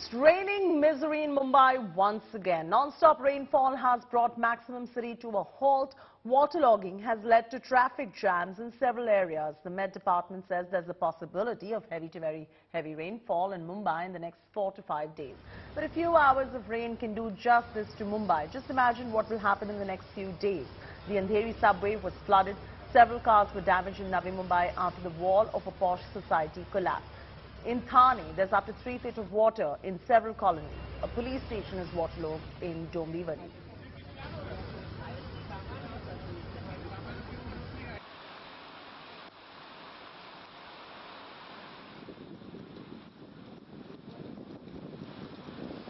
It's raining misery in Mumbai once again. Non-stop rainfall has brought maximum city to a halt. Waterlogging has led to traffic jams in several areas. The Met Department says there's a possibility of heavy to very heavy rainfall in Mumbai in the next 4 to 5 days. But a few hours of rain can do just this to Mumbai. Just imagine what will happen in the next few days. The Andheri subway was flooded. Several cars were damaged in Navi Mumbai after the wall of a posh society collapsed. In Thane, there's up to 3 feet of water in several colonies. A police station is waterlogged in Dombivli.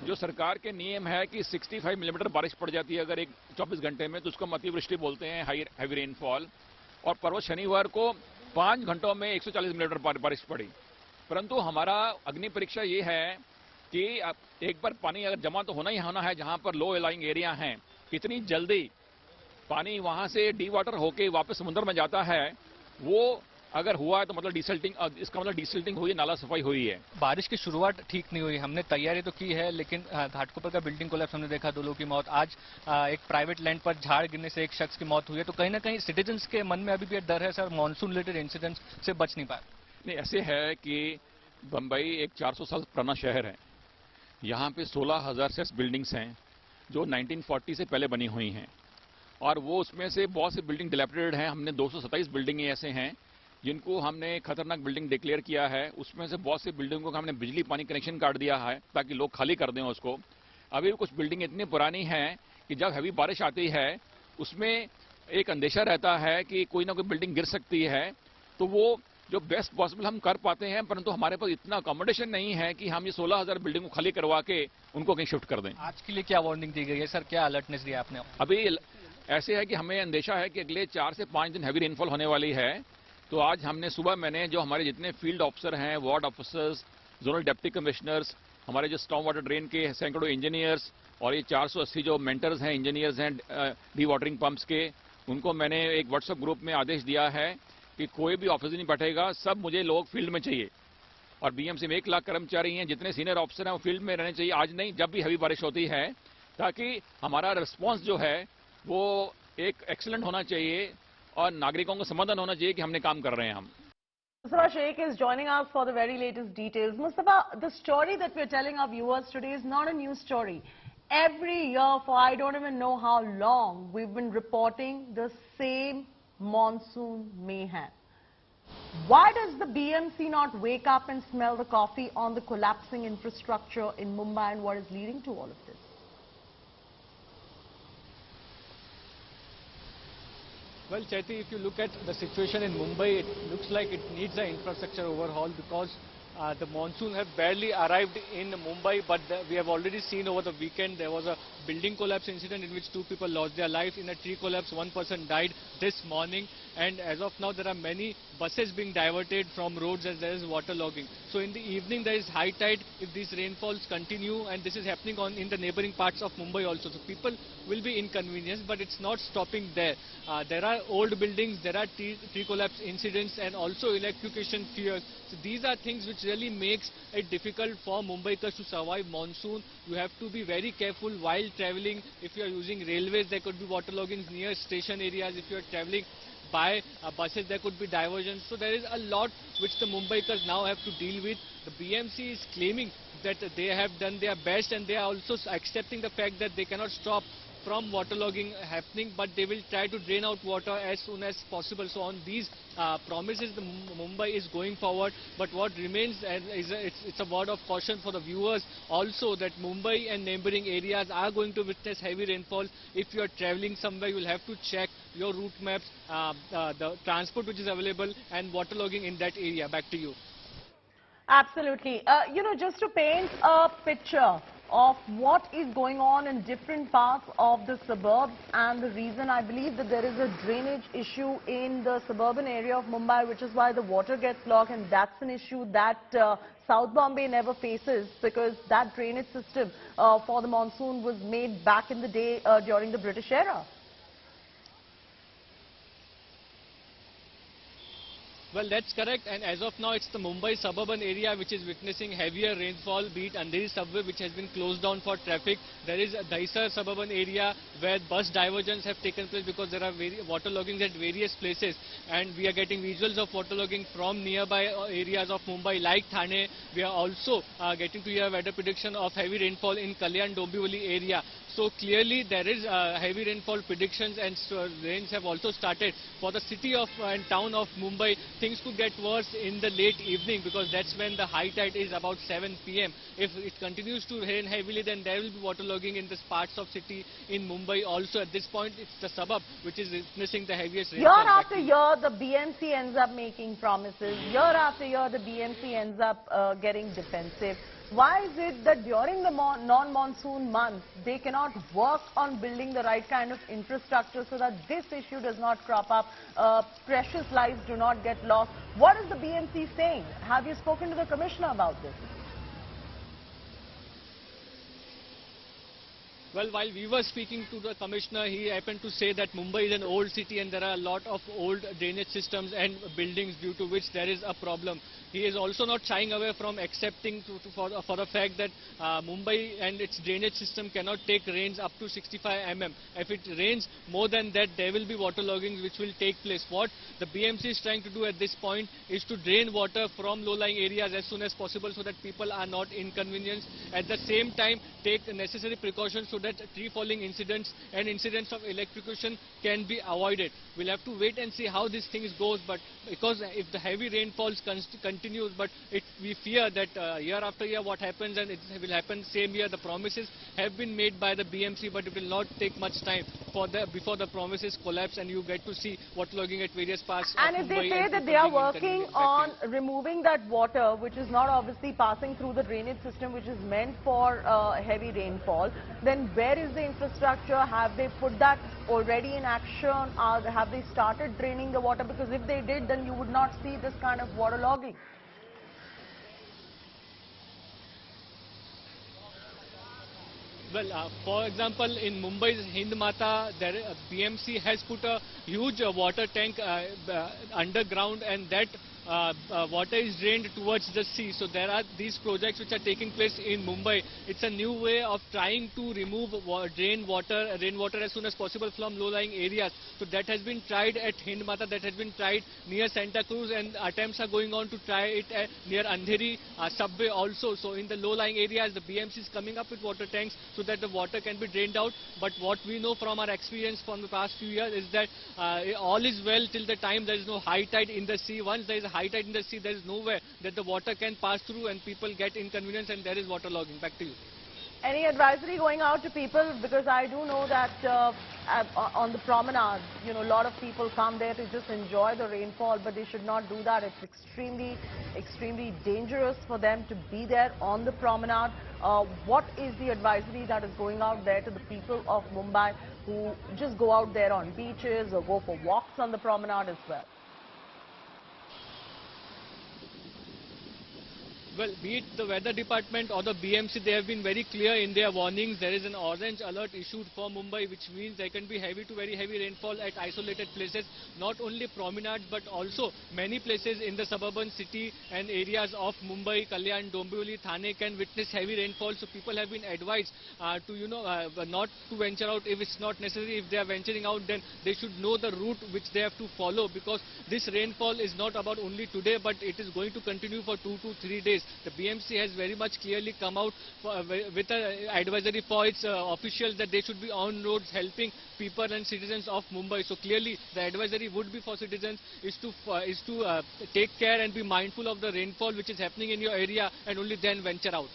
जो सरकार के नियम है कि 65 millimetre बारिश पड़ जाती है अगर एक 24 घंटे में, तो उसको अतिवृष्टि बोलते हैं, हैवी रेनफॉल। और पर्व शनिवार को 5 घंटों में 140 मिलीमीटर बारिश पड़ी। परंतु हमारा अग्नि परीक्षा ये है कि एक बार पानी अगर जमा तो होना ही होना है, जहां पर लो लाइंग एरिया हैं, कितनी जल्दी पानी वहां से डी वाटर होके वापस समुद्र में जाता है, वो अगर हुआ है तो मतलब डिसल्टिंग, इसका मतलब डिसल्टिंग हुई है, नाला सफाई हुई है। बारिश की शुरुआत ठीक नहीं हुई, हमने तैयारी तो की है, लेकिन घाटकोपर का बिल्डिंग कोलैप्स हमने देखा, 2 लोगों की मौत। आज एक प्राइवेट लैंड पर झाड़ गिरने से एक शख्स की मौत हुई है। तो कहीं ना कहीं सिटीजन्स के मन में अभी भी डर है सर, मानसून रिलेटेड इंसिडेंट्स से बच नहीं पाए। नहीं, ऐसे है कि बम्बई एक 400 साल पुराना शहर है। यहाँ पे 16,000 से बिल्डिंग्स हैं जो 1940 से पहले बनी हुई हैं, और वो उसमें से बहुत सी बिल्डिंग डिलेपिडेटेड हैं। हमने 227 बिल्डिंग ऐसे हैं जिनको हमने खतरनाक बिल्डिंग डिक्लेयर किया है। उसमें से बहुत सी बिल्डिंगों का हमने बिजली पानी कनेक्शन काट दिया है ताकि लोग खाली कर दें उसको। अभी कुछ बिल्डिंग इतनी पुरानी हैं कि जब हैवी बारिश आती है उसमें एक अंदेशा रहता है कि कोई ना कोई बिल्डिंग गिर सकती है। तो वो जो बेस्ट पॉसिबल हम कर पाते हैं, परंतु हमारे पास इतना अकोमोडेशन नहीं है कि हम ये 16,000 बिल्डिंग को खाली करवा के उनको कहीं शिफ्ट कर दें। आज के लिए क्या वार्निंग दी गई है सर, क्या अलर्टनेस दिया आपने? अभी ऐसे है कि हमें अंदेशा है कि अगले 4 से 5 दिन हैवी रेनफॉल होने वाली है। तो आज हमने सुबह मैंने जो हमारे जितने फील्ड ऑफिसर हैं, ward officers, zonal deputy commissioners, हमारे जो स्टॉर्म वाटर ड्रेन के सैकड़ों इंजीनियर्स और ये 480 जो मेंटर्स हैं, इंजीनियर्स हैं डी वाटरिंग पंप्स के, उनको मैंने एक व्हाट्सएप ग्रुप में आदेश दिया है कि कोई भी ऑफिस नहीं बैठेगा, सब मुझे लोग फील्ड में चाहिए। और बीएमसी में 1 लाख कर्मचारी हैं, जितने सीनियर ऑफिसर हैं वो फील्ड में रहने चाहिए, आज नहीं जब भी हैवी बारिश होती है, ताकि हमारा रिस्पॉन्स जो है वो एक एक्सीलेंट होना चाहिए और नागरिकों को समाधान होना चाहिए कि हमने काम कर रहे हैं हम। Mustafa Sheikh is joining us for the very latest details. Mustafa, the story that we're telling our viewers today is not a new story. Every year for I don't even know how long, we've been reporting the same monsoon mayhem. Why does the BMC not wake up and smell the coffee on the collapsing infrastructure in Mumbai, and what is leading to all of this? Well, Chaiti, if you look at the situation in Mumbai, it looks like it needs an infrastructure overhaul because the monsoon have barely arrived in Mumbai, but we have already seen over the weekend there was a building collapse incident in which 2 people lost their life. In a tree collapse, 1 person died this morning, and as of now there are many buses being diverted from roads as there is waterlogging. So in the evening there is high tide if these rainfalls continue, and this is happening in the neighboring parts of Mumbai also. So people will be inconvenienced, but it's not stopping there. There are old buildings, there are tree collapse incidents, and also electrocution fears. So these are things which really makes it difficult for Mumbaikars to survive monsoon. You have to be very careful while travelling. If you are using railways, there could be waterloggings near station areas. If you are travelling by buses, there could be diversions. So there is a lot which the Mumbaikars now have to deal with. The BMC is claiming that they have done their best, and they are also accepting the fact that they cannot stop from waterlogging happening, but they will try to drain out water as soon as possible. So on these promises, the Mumbai is going forward. But what remains is it's a word of caution for the viewers also, that Mumbai and neighboring areas are going to witness heavy rainfall. If you are travelling somewhere, you will have to check your route maps, the transport which is available, and waterlogging in that area. Back to you. Absolutely. Just to paint a picture of what is going on in different parts of the suburbs, and the reason I believe that there is a drainage issue in the suburban area of Mumbai, which is why the water gets locked, and that's an issue that South Bombay never faces, because that drainage system for the monsoon was made back in the day during the British era. Well, that's correct, and as of now, it's the Mumbai suburban area which is witnessing heavier rainfall, be it Andheri subway, which has been closed down for traffic. There is a Dahisar suburban area where bus diversions have taken place because there are waterlogging at various places, and we are getting visuals of waterlogging from nearby areas of Mumbai, like Thane. We are also getting to hear weather prediction of heavy rainfall in Kalyan Dombivli area. So clearly there is heavy rainfall predictions, and rains have also started. For the city of and town of Mumbai, things could get worse in the late evening because that's when the high tide is about 7 p.m. If it continues to rain heavily, then there will be waterlogging in the parts of city in Mumbai also. At this point, it's the suburb which is witnessing the heaviest rainfall. Year after year, the BMC ends up making promises. Year after year, the BMC ends up getting defensive. Why is it that during the non-monsoon months, they cannot work on building the right kind of infrastructure so that this issue does not crop up, precious lives do not get lost? What is the BMC saying? Have you spoken to the commissioner about this? Well, while we were speaking to the commissioner, he happened to say that Mumbai is an old city and there are a lot of old drainage systems and buildings due to which there is a problem. He is also not shying away from accepting for the fact that Mumbai and its drainage system cannot take rains up to 65 mm. If it rains more than that, there will be waterlogging which will take place. What the BMC is trying to do at this point is to drain water from low-lying areas as soon as possible so that people are not inconvenienced. At the same time, take necessary precautions so that tree falling incidents and incidents of electrocution can be avoided. We'll have to wait and see how this thing goes, but because if the heavy rainfalls continues, but we fear that year after year what happens, and it will happen same year. The promises have been made by the BMC, but it will not take much time before the promises collapse and you get to see waterlogging at various parts of Mumbai. And if they say that they are working on removing that water, which is not obviously passing through the drainage system, which is meant for heavy rainfall, then where is the infrastructure? Have they put that already in action? Have they started draining the water? Because if they did, then you would not see this kind of waterlogging. Well, for example, in Mumbai's Hind Mata, BMC has put a huge water tank underground, and that water is drained towards the sea. So there are these projects which are taking place in Mumbai. It's a new way of trying to remove rainwater as soon as possible from low-lying areas. So that has been tried at Hind Mata, that has been tried near Santa Cruz, and attempts are going on to try it near Andheri subway also. So in the low-lying areas, the BMC is coming up with water tanks so that the water can be drained out. But what we know from our experience from the past few years is that all is well till the time there is no high tide in the sea. Once there is a high tide in the sea, there is nowhere that the water can pass through and people get inconvenience, and there is waterlogging. Back to you. Any advisory going out to people? Because I do know that on the promenade, you know, a lot of people come there to just enjoy the rainfall, but they should not do that. It's extremely dangerous for them to be there on the promenade. What is the advisory that is going out there to the people of Mumbai who just go out there on beaches or go for walks on the promenade as well? Well, be it the weather department or the BMC, they have been very clear in their warnings. There is an orange alert issued for Mumbai, which means there can be heavy to very heavy rainfall at isolated places, not only promenades but also many places in the suburban city and areas of Mumbai, Kalyan, Dombivli, Thane can witness heavy rainfall. So people have been advised to not to venture out if it's not necessary. If they are venturing out, then they should know the route which they have to follow, because this rainfall is not about only today, but it is going to continue for 2 to 3 days. The BMC has very much clearly come out with an advisory for its officials that they should be on roads helping people and citizens of Mumbai. So clearly the advisory would be for citizens is to take care and be mindful of the rainfall which is happening in your area, and only then venture out.